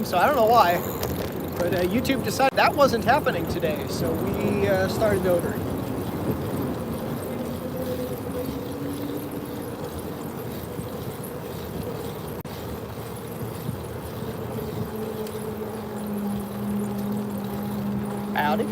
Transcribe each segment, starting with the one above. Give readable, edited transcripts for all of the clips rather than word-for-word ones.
so I don't know why. But YouTube decided that wasn't happening today, so we started over. Howdy.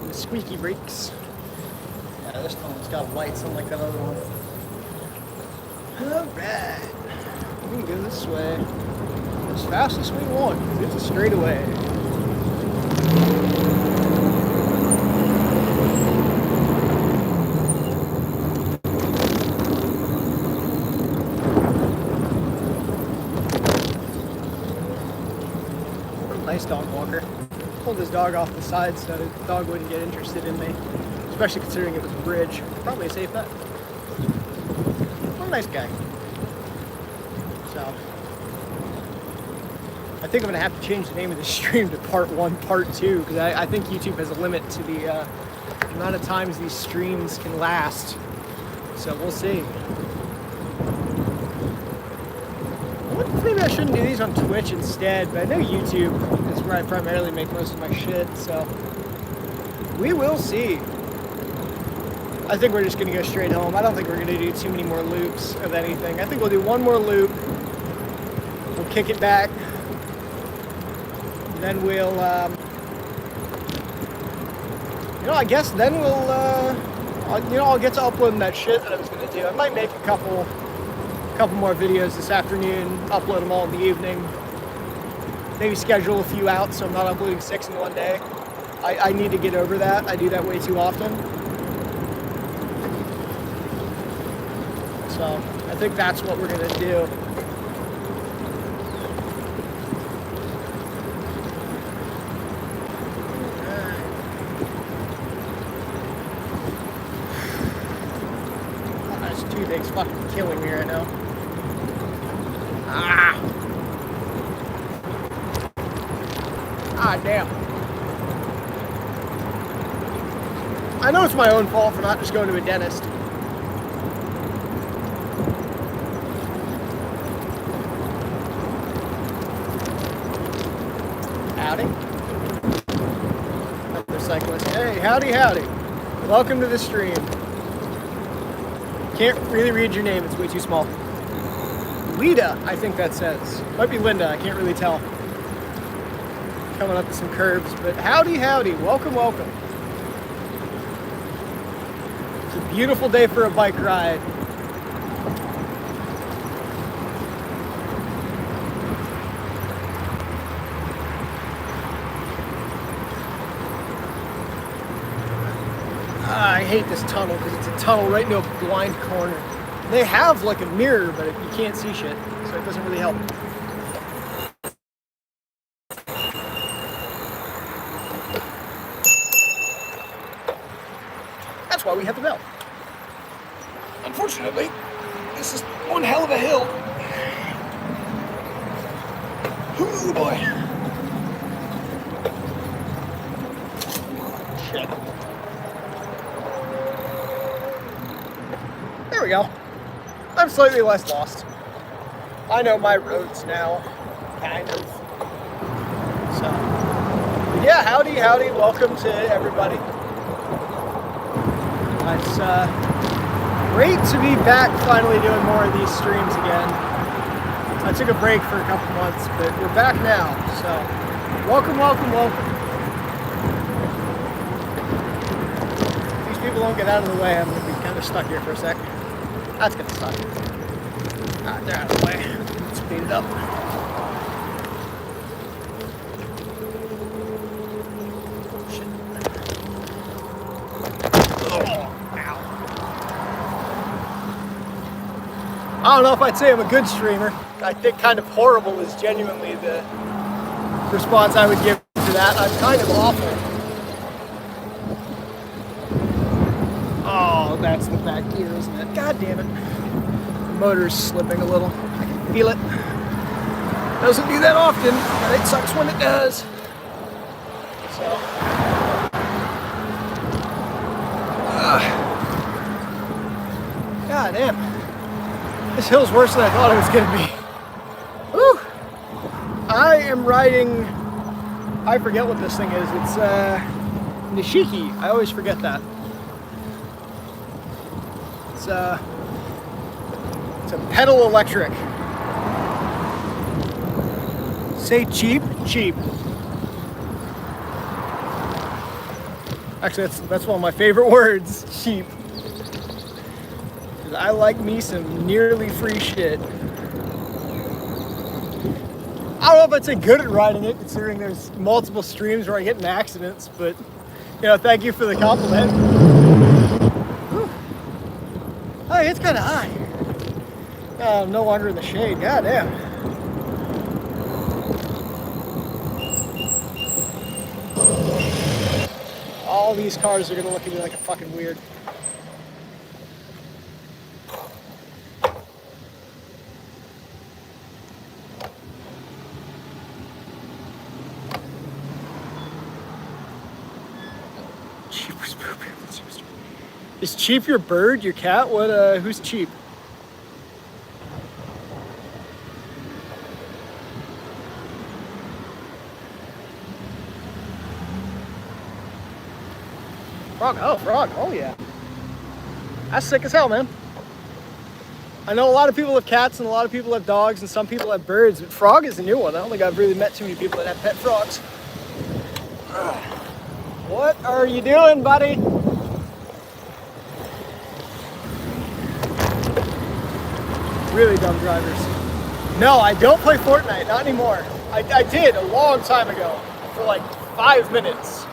The squeaky brakes. Yeah, this one's got lights unlike that other one. Alright. We can go this way as fast as we want, because it's a straightaway. Nice dog walker. Pulled his dog off the side so the dog wouldn't get interested in me, especially considering it was a bridge. Probably a safe bet. What a nice guy. So, I think I'm gonna have to change the name of the stream to part 1, part 2, because I think YouTube has a limit to the amount of times these streams can last. So we'll see. Maybe I shouldn't do these on Twitch instead, but I know YouTube is where I primarily make most of my shit, so we will see. I think we're just gonna go straight home. I don't think we're gonna do too many more loops of anything. I think we'll do one more loop, we'll kick it back, then we'll, I guess then we'll, I'll get to uploading that shit that I was gonna do. I might make a couple more videos this afternoon, upload them all in the evening, maybe schedule a few out so I'm not uploading 6 in one day. I need to get over that. I do that way too often. So I think that's what we're gonna do. Oh, this toothache's fucking killing me right now. Ah, damn. I know it's my own fault for not just going to a dentist. Howdy. Another cyclist. Hey, howdy, howdy. Welcome to the stream. Can't really read your name, it's way too small. Lita, I think that says. Might be Linda, I can't really tell. Coming up to some curbs, but howdy, howdy. Welcome, welcome. It's a beautiful day for a bike ride. I hate this tunnel because it's a tunnel right into a blind corner. They have like a mirror, but you can't see shit, so it doesn't really help. That's why we have the bell. Unfortunately, this is one hell of a hill. Ooh, boy. Shit. There we go. I'm slightly less lost. I know my roads now, kind of. So, yeah, howdy, howdy. Welcome to everybody. It's great to be back finally doing more of these streams again. I took a break for a couple months, but we're back now. So, welcome, welcome, welcome. If these people don't get out of the way, I'm going to be kind of stuck here for a sec. That's gonna suck. Alright, they're out of the way. Let's speed it up. Shit. Oh, ow. I don't know if I'd say I'm a good streamer. I think kind of horrible is genuinely the response I would give to that. I'm kind of awful. Oh, that's the back gear, isn't it? God damn it. The motor's slipping a little. I can feel it. Doesn't do that often, but it sucks when it does. So. God damn. This hill's worse than I thought it was gonna be. Whew. I am riding, I forget what this thing is. It's Nishiki. I always forget that. It's a pedal electric. Say cheap, cheap. Actually, that's one of my favorite words, cheap. I like me some nearly free shit. I don't know if I'd say good at riding it, considering there's multiple streams where I get in accidents, but, you know, thank you for the compliment. Whew. Hey, it's kind of high. I'm no longer in the shade, goddamn. All these cars are gonna look at me like a fucking weird. Is Cheap your bird, your cat? What? Who's Cheap? Frog. Oh, Frog. Oh yeah. That's sick as hell, man. I know a lot of people have cats and a lot of people have dogs and some people have birds, but Frog is a new one. I don't think I've really met too many people that have pet frogs. What are you doing, buddy? Really dumb drivers. No, I don't play Fortnite, not anymore. I did a long time ago, for like 5 minutes.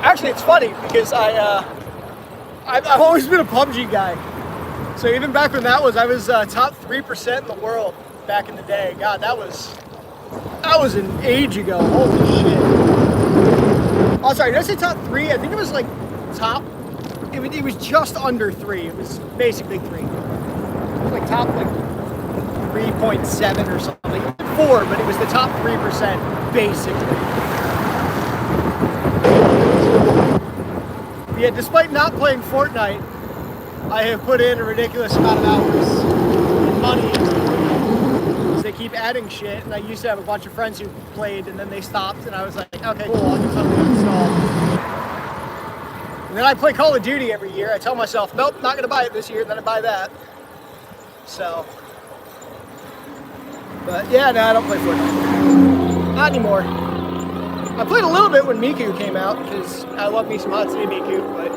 Actually, it's funny because I've always been a PUBG guy. So even back when I was top 3% in the world back in the day. God, that was an age ago. Holy shit. Oh, sorry, did I say top 3? I think it was like top, it was just under 3. It was basically 3. Like top like 3.7 or something. 4, but it was the top 3% basically. Yeah, despite not playing Fortnite, I have put in a ridiculous amount of hours and money because they keep adding shit. And I used to have a bunch of friends who played, and then they stopped, and I was like, okay, cool, I'll do something to install. And then I play Call of Duty every year. I tell myself, nope, not gonna buy it this year. Then I buy that. So, but yeah, no, I don't play Fortnite. Not anymore. I played a little bit when Miku came out because I love me some Hatsune Miku, but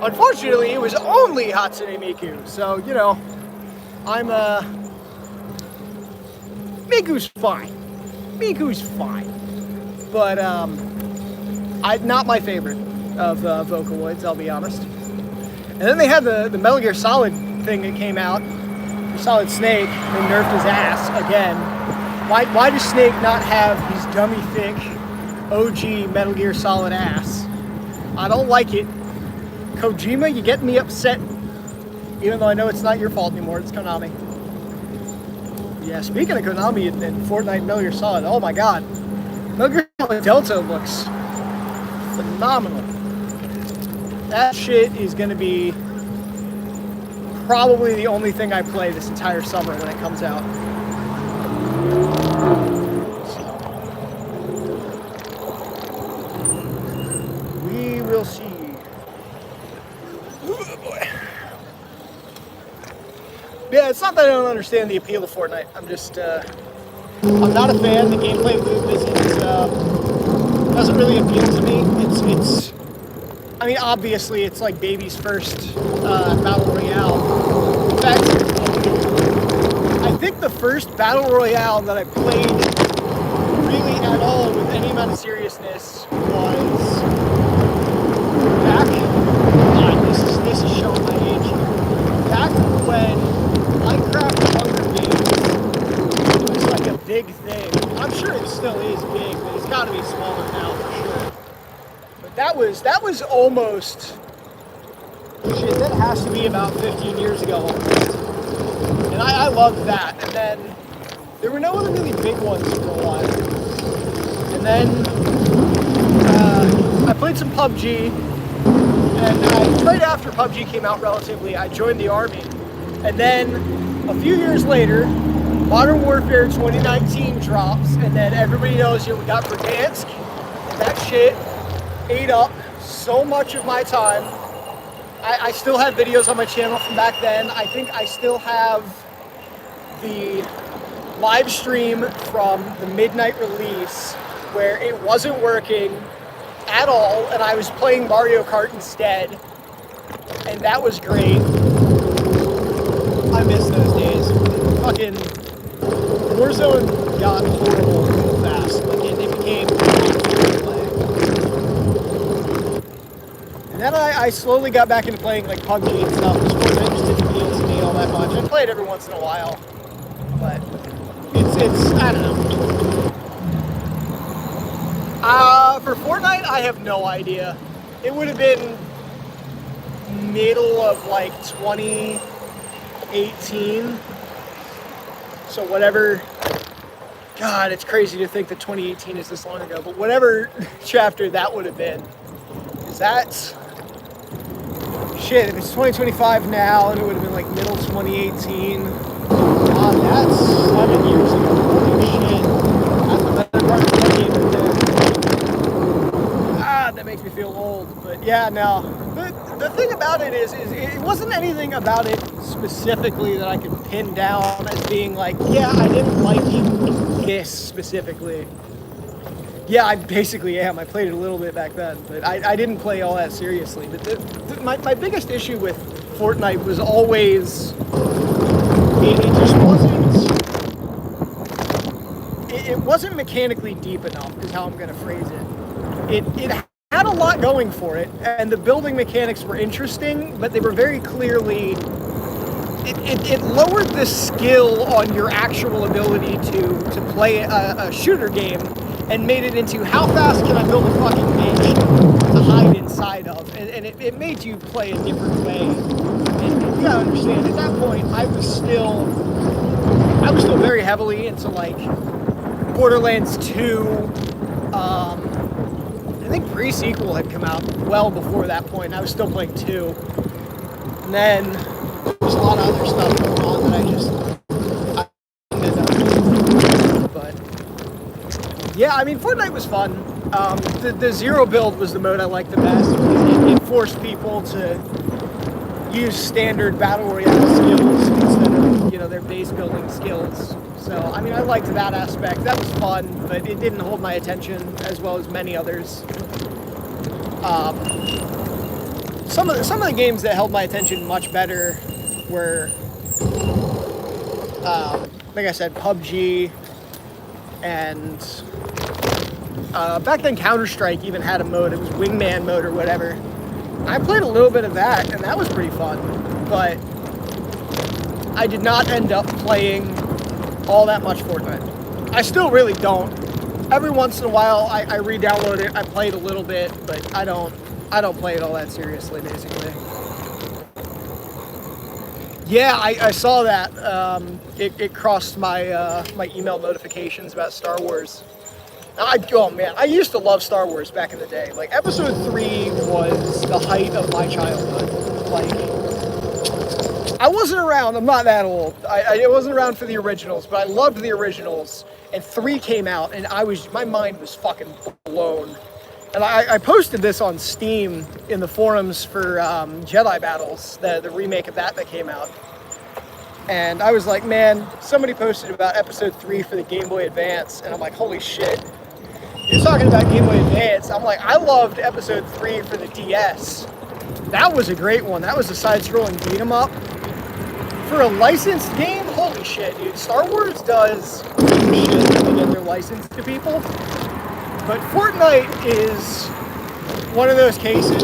unfortunately it was only Hatsune Miku. So, you know, I'm Miku's fine. Miku's fine. But not my favorite of Vocaloids, I'll be honest. And then they had the Metal Gear Solid thing that came out. Solid Snake, they nerfed his ass again. Why does Snake not have his dummy thick OG Metal Gear Solid ass? I don't like it. Kojima, you get me upset. Even though I know it's not your fault anymore, it's Konami. Yeah, speaking of Konami and Fortnite and Metal Gear Solid, oh my god. Metal Gear Solid Delta looks phenomenal. That shit is gonna be probably the only thing I play this entire summer when it comes out. We will see. Ooh, boy. Yeah, it's not that I don't understand the appeal of Fortnite. I'm just, I'm not a fan. The gameplay doesn't really appeal to me. It's I mean, obviously, it's like baby's first Battle Royale. In fact, I think the first Battle Royale that I played really at all with any amount of seriousness was back, God, this is showing my age here. Back when Minecraft Hunger Games was like a big thing. I'm sure it still is big, but it's got to be smaller now for sure. That was almost, shit, that has to be about 15 years ago. And I loved that. And then there were no other really big ones for a while. And then I played some PUBG. then right after PUBG came out relatively, I joined the Army. And then a few years later, Modern Warfare 2019 drops, and then everybody knows, we got Verdansk. That shit ate up so much of my time. I still have videos on my channel from back then. I think I still have the live stream from the midnight release where it wasn't working at all, and I was playing Mario Kart instead, and that was great. I miss those days. Fucking Warzone got horrible real fast. Like, it became and then I slowly got back into playing like PUBG and stuff. Fortnite just didn't appeal to me all that much. I play it every once in a while, but it's I don't know. For Fortnite, I have no idea. It would have been middle of like 2018. So whatever. God, it's crazy to think that 2018 is this long ago, but whatever chapter that would have been. Is that shit, if it's 2025 now, and it would have been like middle 2018. God, that's 7 years ago. Holy shit. That's the better part of the game right there. That makes me feel old. But yeah, no. The thing about it is it wasn't anything about it specifically that I could pin down as being like, yeah, I didn't like this specifically. Yeah, I basically am. I played it a little bit back then, but I didn't play all that seriously. But my biggest issue with Fortnite was always it just wasn't mechanically deep enough, is how I'm going to phrase it. It had a lot going for it, and the building mechanics were interesting, but they were very clearly... It lowered the skill on your actual ability to play a shooter game and made it into how fast can I build a fucking mansion to hide inside of, and it made you play a different way. And you gotta understand, at that point, I was still very heavily into like Borderlands 2. I think pre-sequel had come out well before that point. I was still playing 2, and then there's a lot of other stuff going on that I ended up. But yeah, I mean, Fortnite was fun. The Zero build was the mode I liked the best. It forced people to use standard battle royale skills instead of their base building skills. So I mean, I liked that aspect. That was fun, but it didn't hold my attention as well as many others. Some of the games that held my attention much better were, like I said, PUBG, and back then Counter-Strike even had a mode. It was Wingman mode or whatever. I played a little bit of that, and that was pretty fun, but I did not end up playing all that much Fortnite. I still really don't. Every once in a while, I re-download it. I played a little bit, but I don't play it all that seriously, basically. Yeah, I saw that. It crossed my my email notifications about Star Wars. Oh man, I used to love Star Wars back in the day. Like, Episode 3 was the height of my childhood. Like, I wasn't around. I'm not that old. I wasn't around for the originals, but I loved the originals. And 3 came out, and my mind was fucking blown. And I posted this on Steam in the forums for Jedi Battles, the remake of that came out. And I was like, man, somebody posted about Episode 3 for the Game Boy Advance, and I'm like, holy shit. You're talking about Game Boy Advance. I'm like, I loved Episode 3 for the DS. That was a great one. That was a side-scrolling beat-em-up. For a licensed game, holy shit, dude. Star Wars does shit to get their license to people. But Fortnite is one of those cases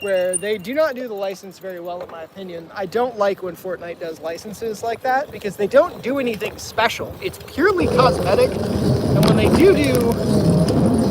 where they do not do the license very well, in my opinion. I don't like when Fortnite does licenses like that because they don't do anything special. It's purely cosmetic, and when they do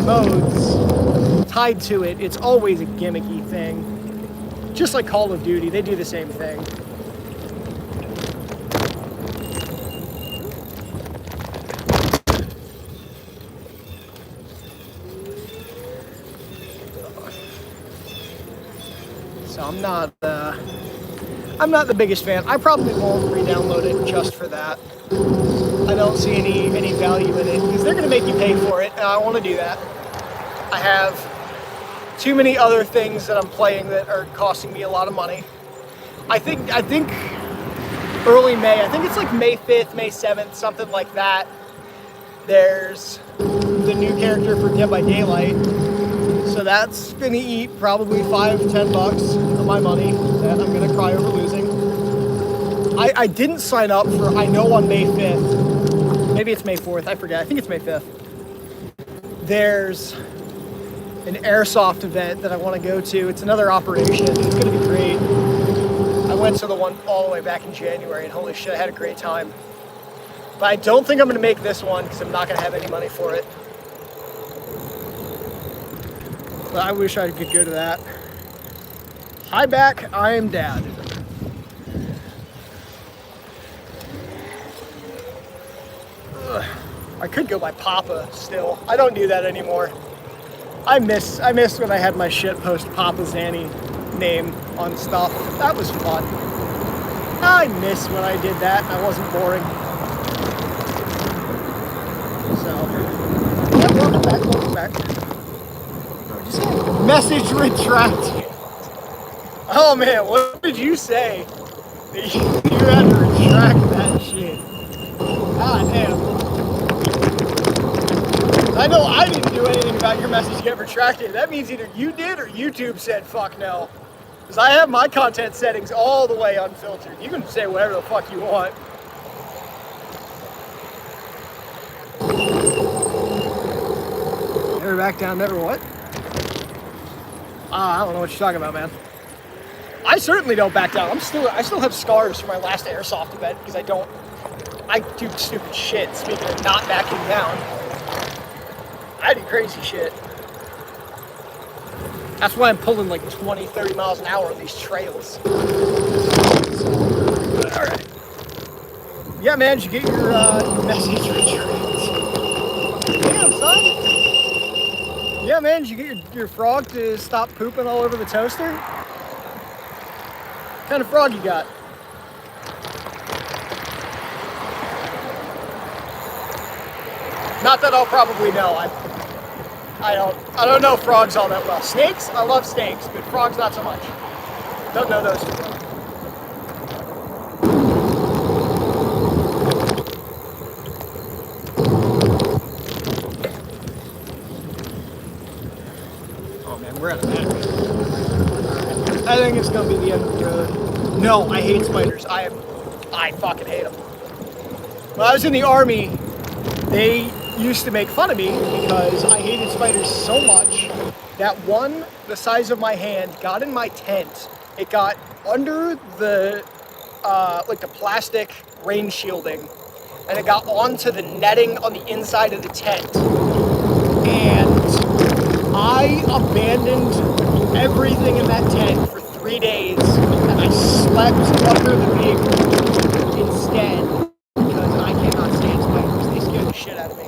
modes tied to it, it's always a gimmicky thing. Just like Call of Duty, they do the same thing. So I'm not the biggest fan. I probably won't re-download it just for that. I don't see any value in it because they're gonna make you pay for it, and I want to do that. I have too many other things that I'm playing that are costing me a lot of money. I think early May, I think it's like May 5th, May 7th, something like that. There's the new character for Dead by Daylight. So that's gonna eat probably $5-10 of my money that I'm gonna cry over losing. I didn't sign up for, I know on May 5th, maybe it's May 4th, I forget, I think it's May 5th. There's an airsoft event that I want to go to. It's another operation. It's gonna be great. I went to the one all the way back in January and holy shit, I had a great time. But I don't think I'm gonna make this one because I'm not gonna have any money for it. But I wish I could go to that. Hi back, I am Dad. Ugh. I could go by Papa still. I don't do that anymore. I miss when I had my shit post Papa Zanny name on stuff. That was fun. I miss when I did that and I wasn't boring. So, yeah, welcome back. Message retracted. Oh man, what did you say? You had to retract that shit. God damn. I know I didn't do anything about your message getting retracted. That means either you did or YouTube said fuck no. Because I have my content settings all the way unfiltered. You can say whatever the fuck you want. Never back down, never what? I don't know what you're talking about, man. I certainly don't back down. I still have scars from my last airsoft event because I do stupid shit, speaking of not backing down. I do crazy shit. That's why I'm pulling like 20, 30 miles an hour on these trails. Alright. Yeah, man, did you get your message retracted? Damn, son. Yeah, man, did you get your frog to stop pooping all over the toaster? What kind of frog you got? Not that I'll probably know. I don't know frogs all that well. Snakes, I love snakes, but frogs not so much. Don't know those two. Oh man, we're out of battery. I think it's gonna be the end of the road. No, I hate spiders. I fucking hate them. When I was in the Army, they used to make fun of me because I hated spiders so much that one the size of my hand got in my tent. It got under the like the plastic rain shielding, and it got onto the netting on the inside of the tent. And I abandoned everything in that tent for 3 days, and I slept under the vehicle instead because I cannot stand spiders. They scare the shit out of me.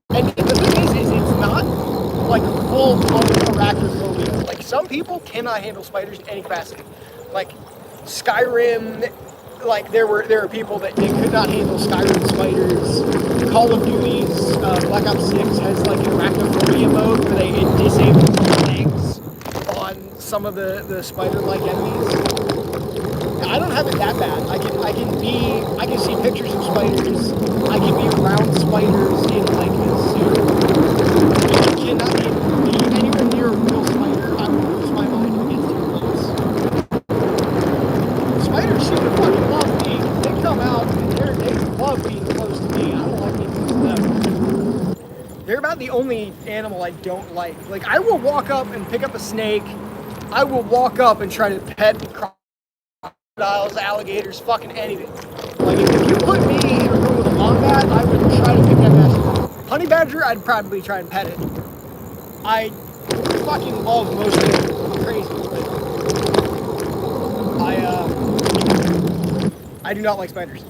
And the thing is it's not like full-blown arachnophobia. Like, some people cannot handle spiders in any capacity. Like, Skyrim, like, there were people that they could not handle Skyrim spiders. Call of Duty's Black Ops 6 has, like, an arachnophobia mode where it disables legs on some of the spider-like enemies. I don't have it that bad. I can see pictures of spiders. I can be around spiders in like a zoo. I cannot be anywhere near a real spider. I would lose my mind against your close. Spiders seem to fucking love me. They come out and they love being close to me. I don't like being close to them. They're about the only animal I don't like. Like, I will walk up and pick up a snake. I will walk up and try to pet crocodiles, alligators, fucking anything. Like, if you put me in a room with a wombat, I would try to pick that mess up. Honey badger, I'd probably try and pet it. I fucking love most animals. I'm crazy, but I do not like spiders.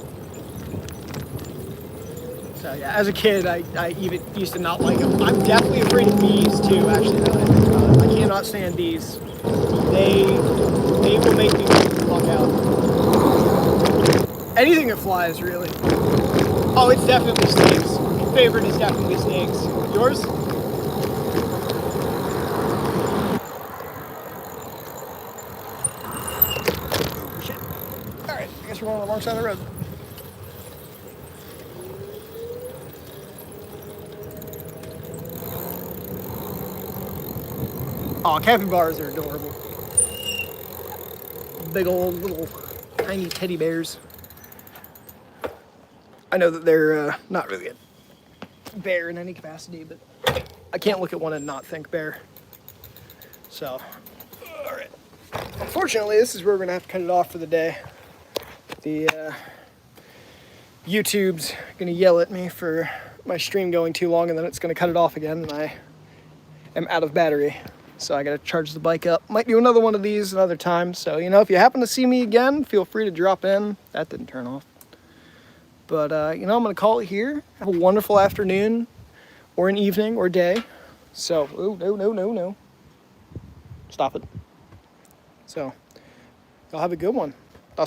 So yeah, as a kid, I even used to not like them. I'm definitely afraid of bees too, actually. I can't cannot stand these. They will make me freak the fuck out. Anything that flies, really. Oh, it's definitely snakes. Favorite is definitely snakes. Yours? Oh, shit. Alright, I guess we're on the wrong side of the road. Oh, capybaras are adorable. Big old little tiny teddy bears. I know that they're not really a bear in any capacity, but I can't look at one and not think bear. So, alright. Unfortunately, this is where we're gonna have to cut it off for the day. The YouTube's gonna yell at me for my stream going too long, and then it's gonna cut it off again, and I am out of battery. So I gotta charge the bike up. Might do another one of these another time. So, you know, if you happen to see me again, feel free to drop in. That didn't turn off. But, you know, I'm gonna call it here. Have a wonderful afternoon, or an evening, or day. So, oh, no. Stop it. So, y'all have a good one.